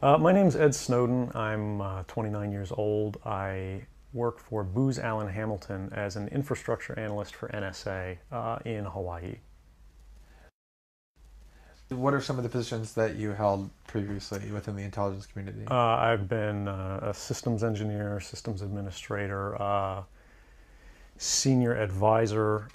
My name's Ed Snowden. I'm 29 years old. I work for Booz Allen Hamilton as an infrastructure analyst for NSA in Hawaii. What are some of the positions that you held previously within the intelligence community? I've been a systems engineer, systems administrator, senior advisor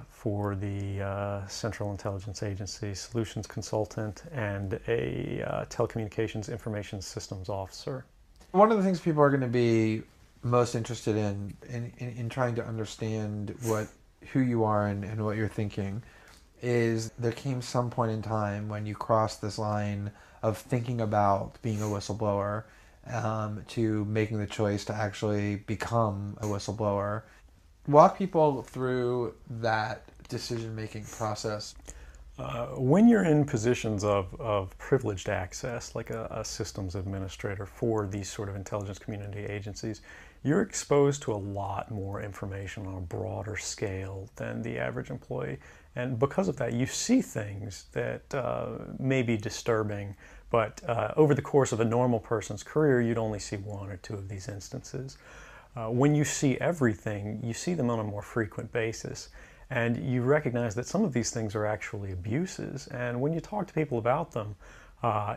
for the Central Intelligence Agency, solutions consultant, and a telecommunications information systems officer. One of the things people are going to be most interested in trying to understand who you are and what you're thinking is there came some point in time when you crossed this line of thinking about being a whistleblower to making the choice to actually become a whistleblower. Walk people through that decision-making process. When you're in positions of privileged access, like a systems administrator for these sort of intelligence community agencies, you're exposed to a lot more information on a broader scale than the average employee. And because of that, you see things that may be disturbing, but over the course of a normal person's career, you'd only see one or two of these instances. When you see everything, you see them on a more frequent basis. And you recognize that some of these things are actually abuses. And when you talk to people about them,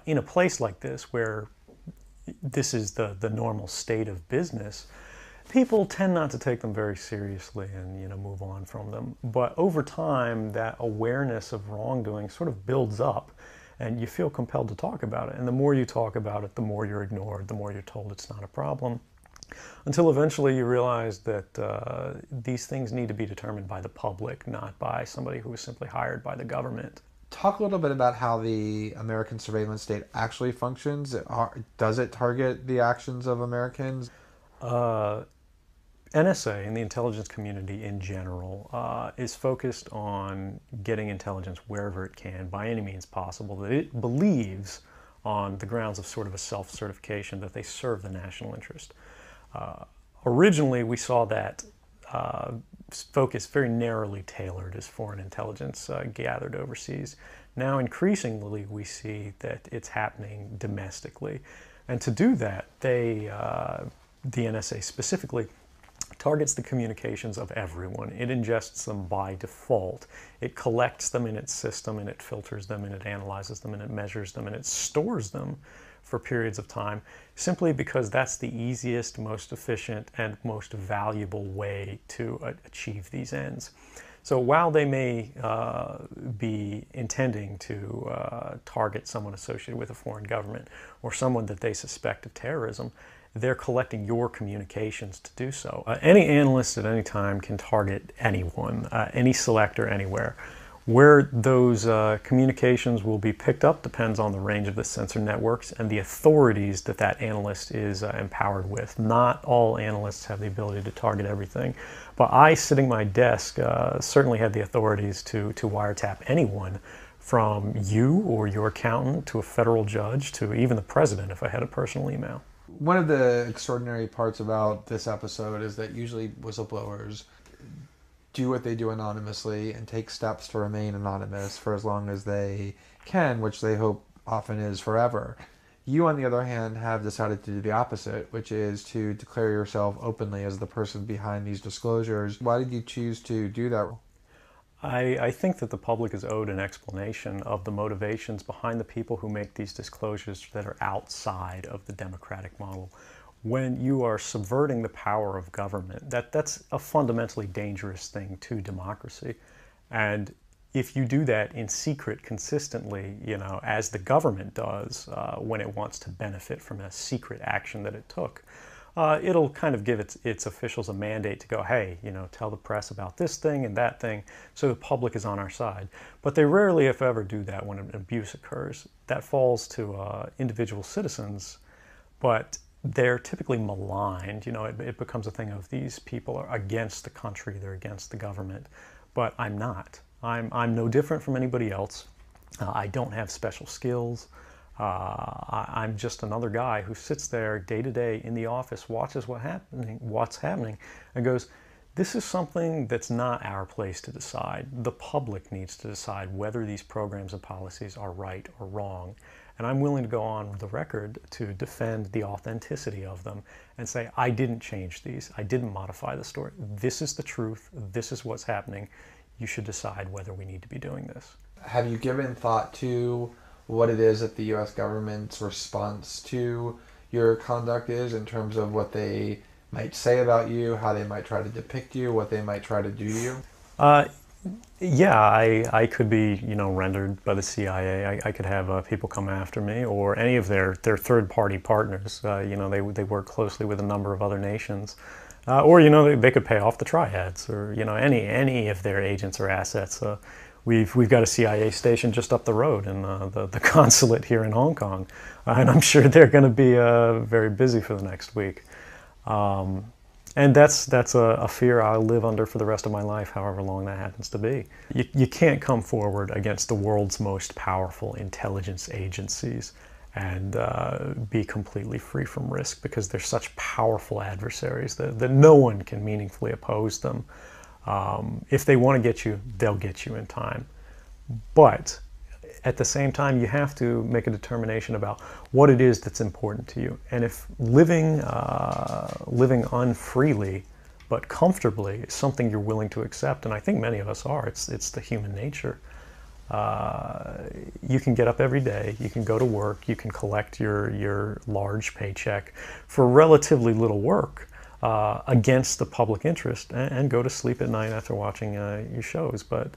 in a place like this where this is the normal state of business, people tend not to take them very seriously and move on from them. But over time, that awareness of wrongdoing sort of builds up, and you feel compelled to talk about it. And the more you talk about it, the more you're ignored, the more you're told it's not a problem, until eventually you realize that these things need to be determined by the public, not by somebody who was simply hired by the government. Talk a little bit about how the American surveillance state actually functions. Does it target the actions of Americans? NSA and the intelligence community in general is focused on getting intelligence wherever it can, by any means possible, that it believes on the grounds of sort of a self-certification that they serve the national interest. Originally, we saw that focus very narrowly tailored as foreign intelligence gathered overseas. Now, increasingly, we see that it's happening domestically. And to do that, the NSA specifically targets the communications of everyone. It ingests them by default. It collects them in its system, and it filters them, and it analyzes them, and it measures them, and it stores them for periods of time, simply because that's the easiest, most efficient, and most valuable way to achieve these ends. So while they may be intending to target someone associated with a foreign government or someone that they suspect of terrorism, they're collecting your communications to do so. Any analyst at any time can target anyone, any selector, anywhere. Where those communications will be picked up depends on the range of the sensor networks and the authorities that that analyst is empowered with. Not all analysts have the ability to target everything, but I, sitting at my desk, certainly have the authorities to wiretap anyone, from you or your accountant to a federal judge to even the president if I had a personal email. One of the extraordinary parts about this episode is that usually whistleblowers do what they do anonymously and take steps to remain anonymous for as long as they can, which they hope often is forever. You, on the other hand, have decided to do the opposite, which is to declare yourself openly as the person behind these disclosures. Why did you choose to do that? I think that the public is owed an explanation of the motivations behind the people who make these disclosures that are outside of the democratic model. When you are subverting the power of government, that's a fundamentally dangerous thing to democracy. And if you do that in secret consistently, as the government does when it wants to benefit from a secret action that it took, it'll kind of give its officials a mandate to go, hey, tell the press about this thing and that thing, so the public is on our side. But they rarely, if ever, do that when an abuse occurs. That falls to individual citizens, but they're typically maligned. It becomes a thing of these people are against the country, they're against the government. But I'm not. I'm no different from anybody else. I don't have special skills. I'm just another guy who sits there day to day in the office, watches what's happening, and goes, this is something that's not our place to decide. The public needs to decide whether these programs and policies are right or wrong. And I'm willing to go on the record to defend the authenticity of them and say, I didn't change these. I didn't modify the story. This is the truth. This is what's happening. You should decide whether we need to be doing this. Have you given thought to what it is that the U.S. government's response to your conduct is, in terms of what they might say about you, how they might try to depict you, what they might try to do to you? Yeah, I could be, rendered by the CIA. I could have people come after me, or any of their third-party partners. They work closely with a number of other nations. Or they could pay off the triads, or any of their agents or assets. We've got a CIA station just up the road in the consulate here in Hong Kong, and I'm sure they're going to be very busy for the next week. And that's a fear I'll live under for the rest of my life, however long that happens to be. You can't come forward against the world's most powerful intelligence agencies and be completely free from risk, because they're such powerful adversaries that no one can meaningfully oppose them. If they want to get you, they'll get you in time. But at the same time, you have to make a determination about what it is that's important to you. And if living unfreely but comfortably is something you're willing to accept, and I think many of us are, it's the human nature. You can get up every day, you can go to work, you can collect your large paycheck for relatively little work against the public interest, and go to sleep at night after watching your shows. But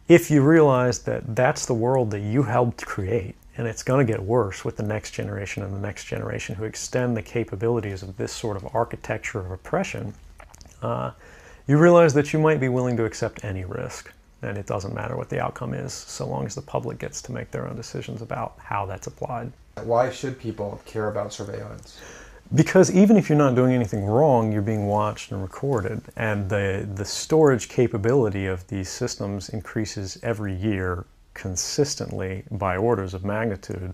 if you realize that that's the world that you helped create, and it's going to get worse with the next generation and the next generation who extend the capabilities of this sort of architecture of oppression, you realize that you might be willing to accept any risk. And it doesn't matter what the outcome is, so long as the public gets to make their own decisions about how that's applied. Why should people care about surveillance? Because even if you're not doing anything wrong, you're being watched and recorded. And the storage capability of these systems increases every year consistently by orders of magnitude,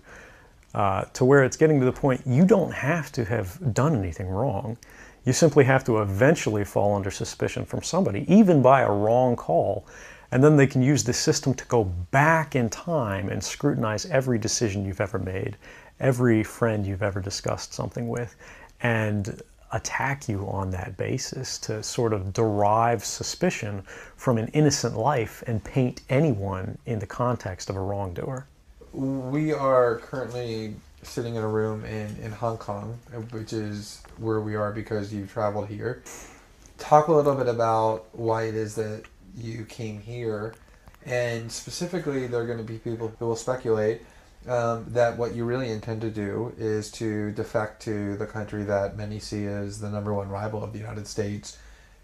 to where it's getting to the point you don't have to have done anything wrong. You simply have to eventually fall under suspicion from somebody, even by a wrong call. And then they can use the system to go back in time and scrutinize every decision you've ever made, every friend you've ever discussed something with, and attack you on that basis to sort of derive suspicion from an innocent life and paint anyone in the context of a wrongdoer. We are currently sitting in a room in Hong Kong, which is where we are because you've traveled here. Talk a little bit about why it is that you came here, and specifically there are going to be people who will speculate that what you really intend to do is to defect to the country that many see as the #1 rival of the United States,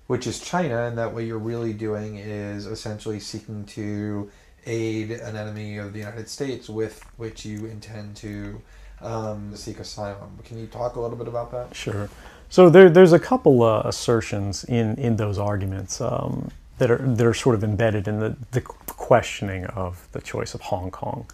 which is China, and that what you're really doing is essentially seeking to aid an enemy of the United States with which you intend to seek asylum. Can you talk a little bit about that? Sure. So there's a couple assertions in those arguments that are sort of embedded in the questioning of the choice of Hong Kong.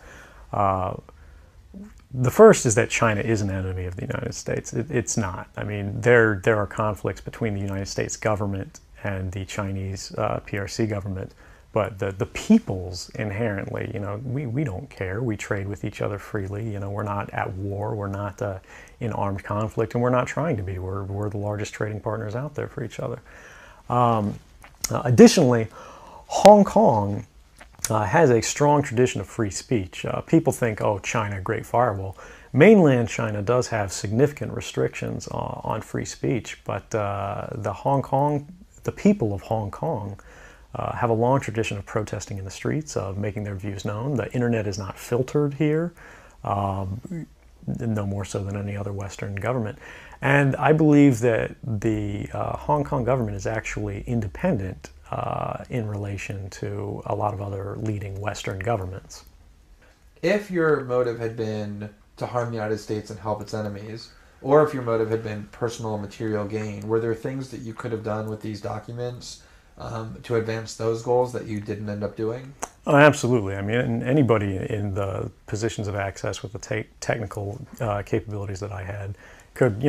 The first is that China is an enemy of the United States. It's not. I mean, there are conflicts between the United States government and the Chinese PRC government, but the peoples inherently, we don't care. We trade with each other freely. We're not at war. We're not in armed conflict, and we're not trying to be. We're the largest trading partners out there for each other. Additionally, Hong Kong has a strong tradition of free speech. People think, oh, China, great firewall. Mainland China does have significant restrictions on free speech, but the people of Hong Kong have a long tradition of protesting in the streets, of making their views known. The internet is not filtered here, no more so than any other Western government. And I believe that the Hong Kong government is actually independent in relation to a lot of other leading Western governments. If your motive had been to harm the United States and help its enemies, or if your motive had been personal material gain, were there things that you could have done with these documents to advance those goals that you didn't end up doing? Oh, absolutely. I mean, anybody in the positions of access with the technical capabilities that I had could,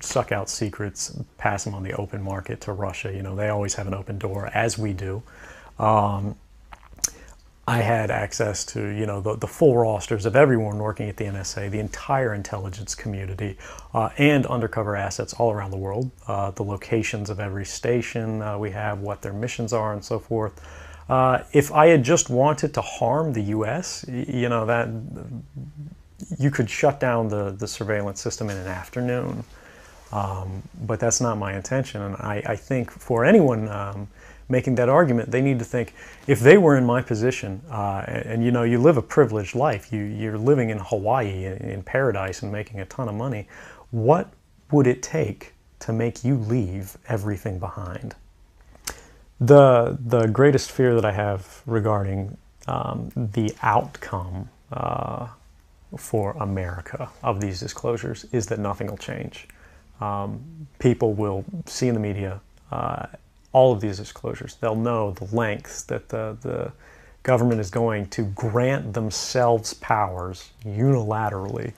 suck out secrets, pass them on the open market to Russia. They always have an open door, as we do. I had access to, the full rosters of everyone working at the NSA, the entire intelligence community, and undercover assets all around the world, the locations of every station we have, what their missions are, and so forth. If I had just wanted to harm the U.S., that you could shut down the surveillance system in an afternoon. But that's not my intention, and I think for anyone making that argument, they need to think, if they were in my position, and you live a privileged life, you're living in Hawaii, in paradise, and making a ton of money, what would it take to make you leave everything behind? The greatest fear that I have regarding the outcome for America of these disclosures is that nothing will change. People will see in the media all of these disclosures. They'll know the lengths that the government is going to grant themselves powers unilaterally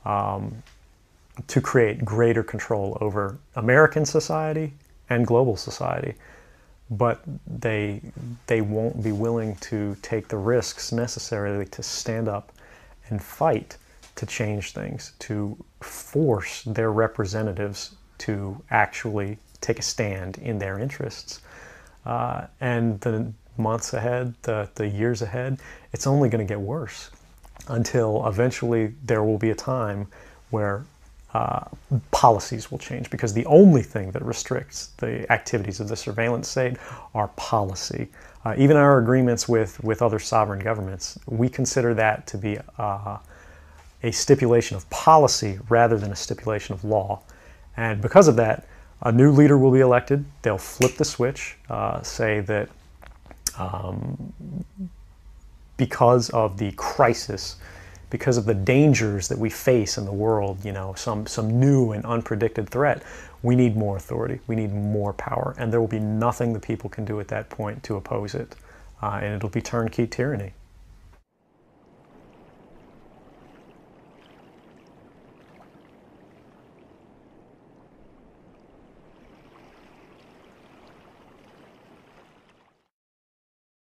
to create greater control over American society and global society. But they won't be willing to take the risks necessarily to stand up and fight to change things, to force their representatives to actually take a stand in their interests. And the months ahead, the years ahead, it's only going to get worse until eventually there will be a time where policies will change, because the only thing that restricts the activities of the surveillance state are policy. Even our agreements with other sovereign governments, we consider that to be a stipulation of policy rather than a stipulation of law. And because of that, a new leader will be elected. They'll flip the switch, say that because of the crisis, because of the dangers that we face in the world, some new and unpredicted threat, we need more authority, we need more power, and there will be nothing the people can do at that point to oppose it, and it'll be turnkey tyranny.